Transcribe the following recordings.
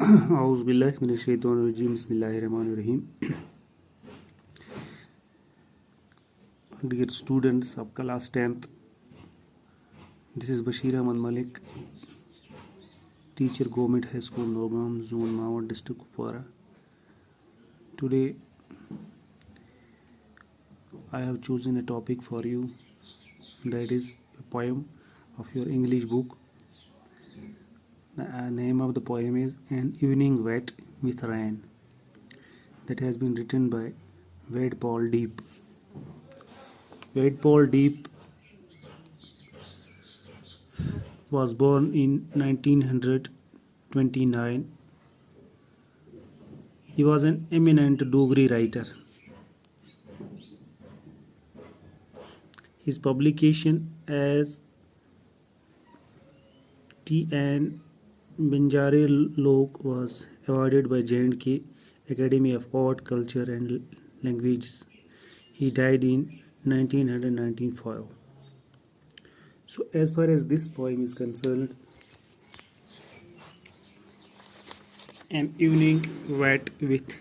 औज़ुबिल्लाहिमिनश्शैतानिर्रजीम बिस्मिल्लाहिर्रहमानिर्रहीम. Dear students of class 10th, this is Bashir Ahmad Malik, teacher, Government High School, Nogam, Zone Mawar, District Kupwara. Today I have chosen a topic for you, that is a poem of your English book. The name of the poem is An Evening Wet with Rain, that has been written by Wade Paul Deep. Wade Paul Deep was born in 1929. He was an eminent Dogri writer. His publication as T.N. Banjari Lok was awarded by J&K Academy of Art, Culture and Languages. He died in 1995. So as far as this poem is concerned, An Evening Wet with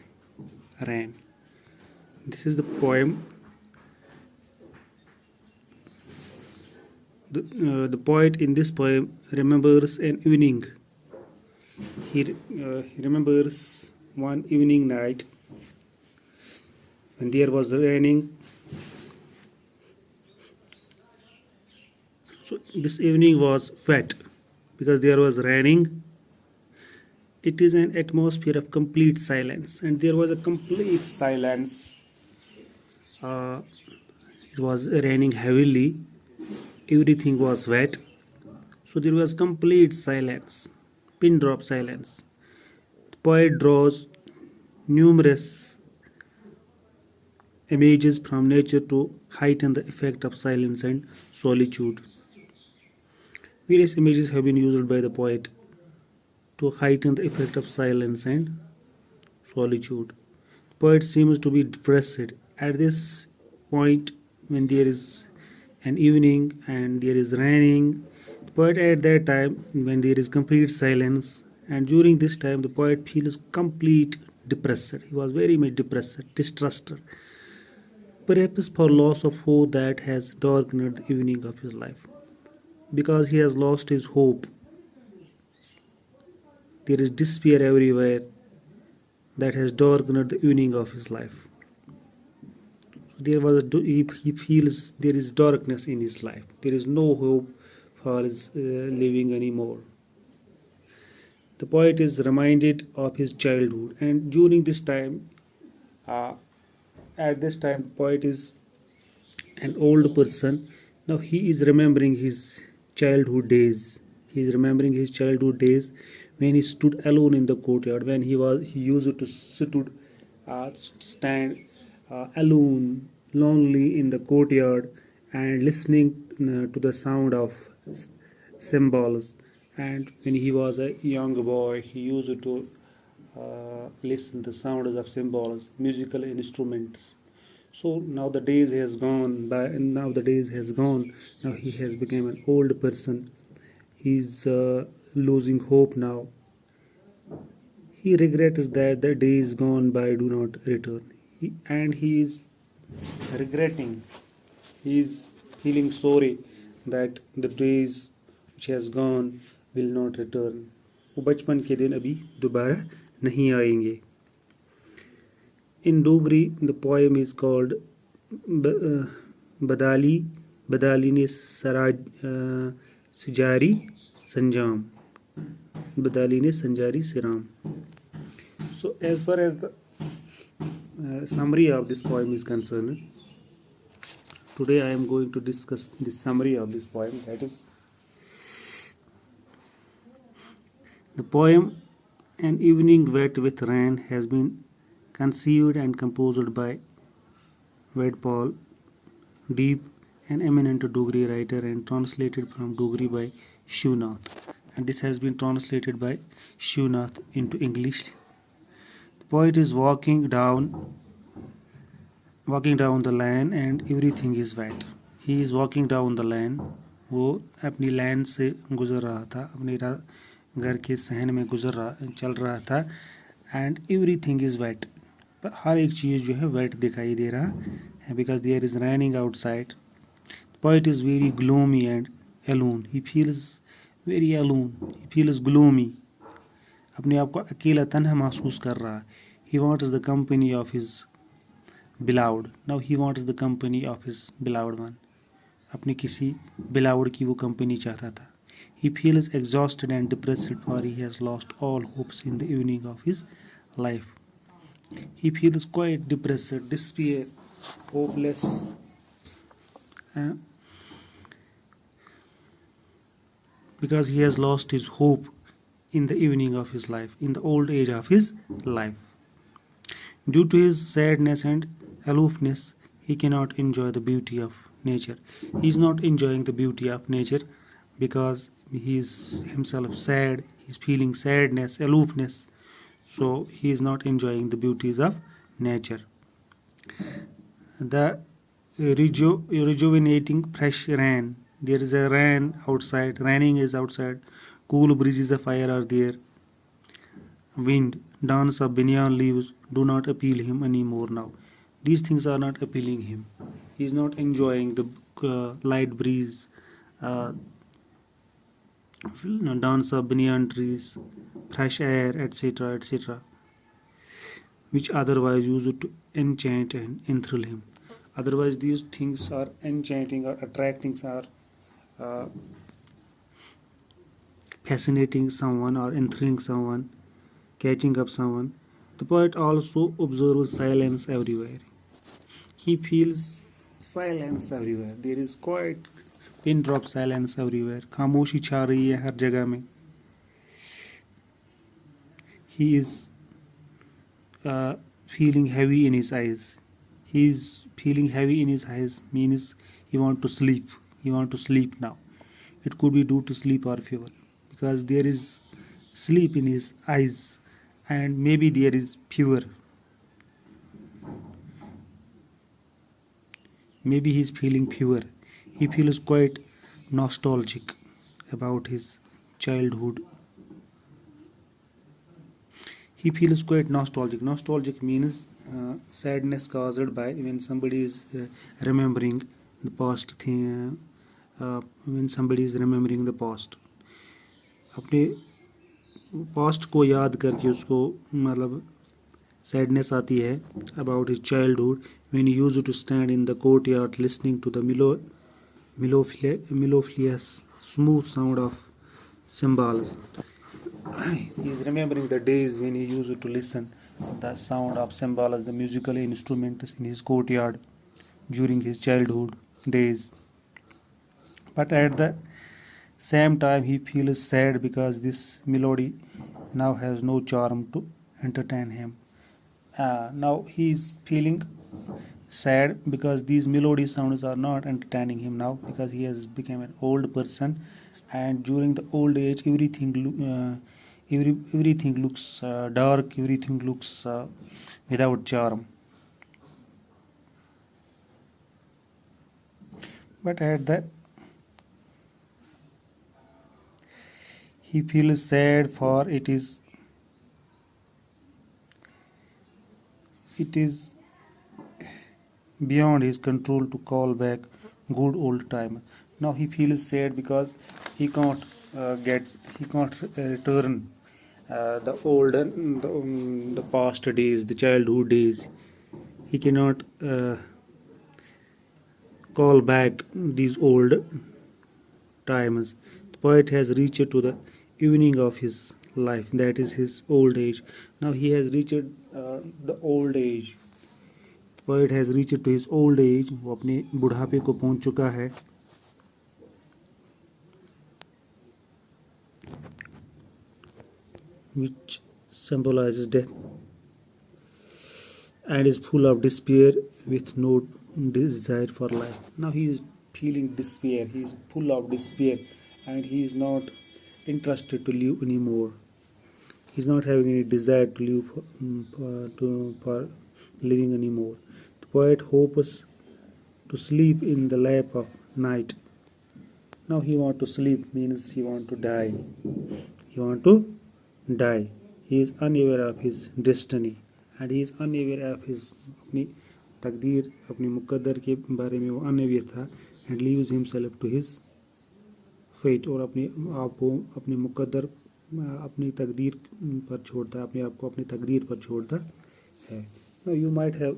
Rain. This is the poem. The poet in this poem remembers an evening. He remembers one evening night when there was raining. So this evening was wet because there was raining. It is an atmosphere of complete silence, and there was a complete silence. It was raining heavily. Everything was wet. So there was complete silence, pin drop silence. The poet draws numerous images from nature to heighten the effect of silence and solitude. Various images have been used by the poet to heighten the effect of silence and solitude. The poet seems to be depressed at this point when there is an evening and there is raining. The poet at that time when there is complete silence, and during this time the poet feels complete depressed. He was very much depressed, distrusted, perhaps for loss of hope that has darkened the evening of his life. Because he has lost his hope, there is despair everywhere that has darkened the evening of his life. He feels there is darkness in his life. There is no hope for his living anymore. The poet is reminded of his childhood, and during this time, at this time, the poet is an old person. Now he is remembering his childhood days. He is remembering his childhood days when he stood alone in the courtyard. When he used to stand alone, lonely in the courtyard, and listening to the sound of cymbals. And when he was a young boy, he used to listen to the sounds of cymbals, musical instruments. So now the days has gone by, and now the days has gone. Now he has become an old person. He's losing hope now. He regrets that the days gone by do not return. He is regretting. He is feeling sorry that the days which has gone will not return. वो बचपन के दिन अभी दोबारा नहीं आएंगे. In Dogri, the poem is called Badali ne Sijari Sanjam. Badali ne Sanjari Siram. So as far as the summary of this poem is concerned, today I am going to discuss the summary of this poem. That is, the poem An Evening Wet with Rain has been conceived and composed by Wade Paul Deep, an eminent Dogri writer, and translated from Dogri by Shivnath. And this has been translated by Shivnath into English. The poet is walking down the lane and everything is wet. He is walking down the lane. वो अपनी लैन से गुजर रहा था, अपनी घर के सहन में चल रहा था एंड एवरीथिंग इज़ वेट। हर एक चीज़ जो है वेट दिखाई दे रहा है because there is raining outside. Poet is very gloomy and alone, he feels very alone, he feels gloomy, अपने आप को अकेला तन्हा महसूस कर रहा। He wants the company of his beloved, now he wants the company of his beloved one, अपने किसी बिलाउड की वो कंपनी चाहता था। He feels exhausted and depressed for he has lost all hopes in the evening of his life. He feels quite depressed, despair, hopeless, uh, because he has lost his hope in the evening of his life, in the old age of his life. Due to his sadness and aloofness, he cannot enjoy the beauty of nature. He is not enjoying the beauty of nature because he is himself sad, he is feeling sadness, aloofness, so he is not enjoying the beauties of nature. The rejuvenating fresh rain, there is a rain outside, raining is outside, cool breezes of fire are there, wind, dance of banyan leaves do not appeal him anymore now. These things are not appealing him. He is not enjoying the light breeze, dance of banyan trees, fresh air, etc., etc., which otherwise used to enchant and enthrall him. Otherwise, these things are enchanting or attracting, or fascinating someone or enthralling someone, catching up someone. The poet also observes silence everywhere. He feels silence everywhere. There is quite pin drop silence everywhere. खामोशी छा रही है हर जगह में. He is feeling heavy in his eyes. He is feeling heavy in his eyes means he want to sleep. He want to sleep now. It could be due to sleep or fever because there is sleep in his eyes and maybe there is fever. Maybe he is feeling fever. He feels quite nostalgic about his childhood. He feels quite nostalgic. Nostalgic means sadness caused by when somebody is remembering the past thing. When somebody is remembering the past, अपने past को याद करके उसको मतलब sadness आती है about his childhood when he used to stand in the courtyard listening to the melodious smooth sound of cymbals. He is remembering the days when he used to listen the sound of cymbals, the musical instruments in his courtyard during his childhood days. But at the same time he feels sad because this melody now has no charm to entertain him. Now he is feeling sad because these melody sounds are not entertaining him now because he has become an old person, and during the old age everything looks dark, everything looks without charm. But at that he feels sad for it is beyond his control to call back good old time. Now he feels sad because he can't return the past days, the childhood days. He cannot call back these old times. The poet has reached to the evening of his life, that is his old age. Now he has reached the old age. The poet has reached to his old age. वो अपने बुढ़ापे को पहुंच चुका है. Which symbolizes death and is full of despair with no desire for life. Now he is feeling despair. He is full of despair and he is not interested to live anymore. He is not having any desire to live for living anymore. The poet hopes to sleep in the lap of night. Now he want to sleep means he want to die. he want to die. He is unaware of his destiny and he is unaware of his अपनी तकदीर अपनी मुकद्दर के बारे में वो unaware था and leaves himself to his fate और अपने आप को अपनी मुकद्दर अपनी तकदीर पर छोड़ता है अपने आप को अपनी तकदीर पर छोड़ता है. Now you might have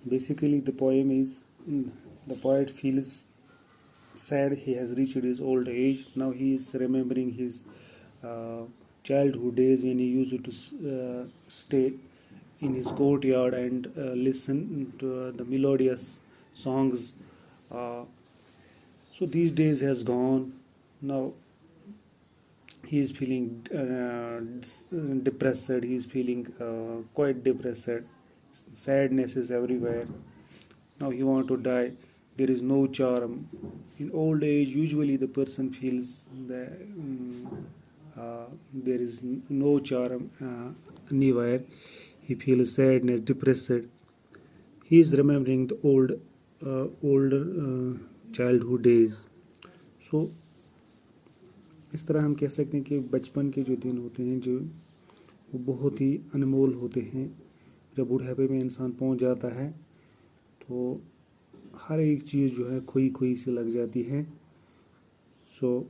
basically the poem is the poet feels sad he has reached his old age. Now he is remembering his childhood days when he used to stay in his courtyard and listen to the melodious songs. So these days has gone. Now he is feeling depressed. He is feeling quite depressed. Sadness is everywhere. Now he want to die. There is no charm. In old age, usually the person feels that there is no charm anywhere. He feels sadness, depressed. He is remembering the older childhood days. So इस तरह हम कह सकते हैं कि बचपन के जो दिन होते हैं जो वो बहुत ही अनमोल होते हैं. जब बुढ़ापे में इंसान पहुंच जाता है तो हर एक चीज़ जो है खोई खोई से लग जाती है. सो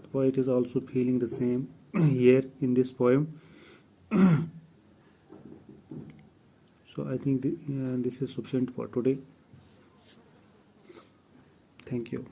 the poet is also feeling the same here in this poem. So I think this is sufficient for today. Thank you.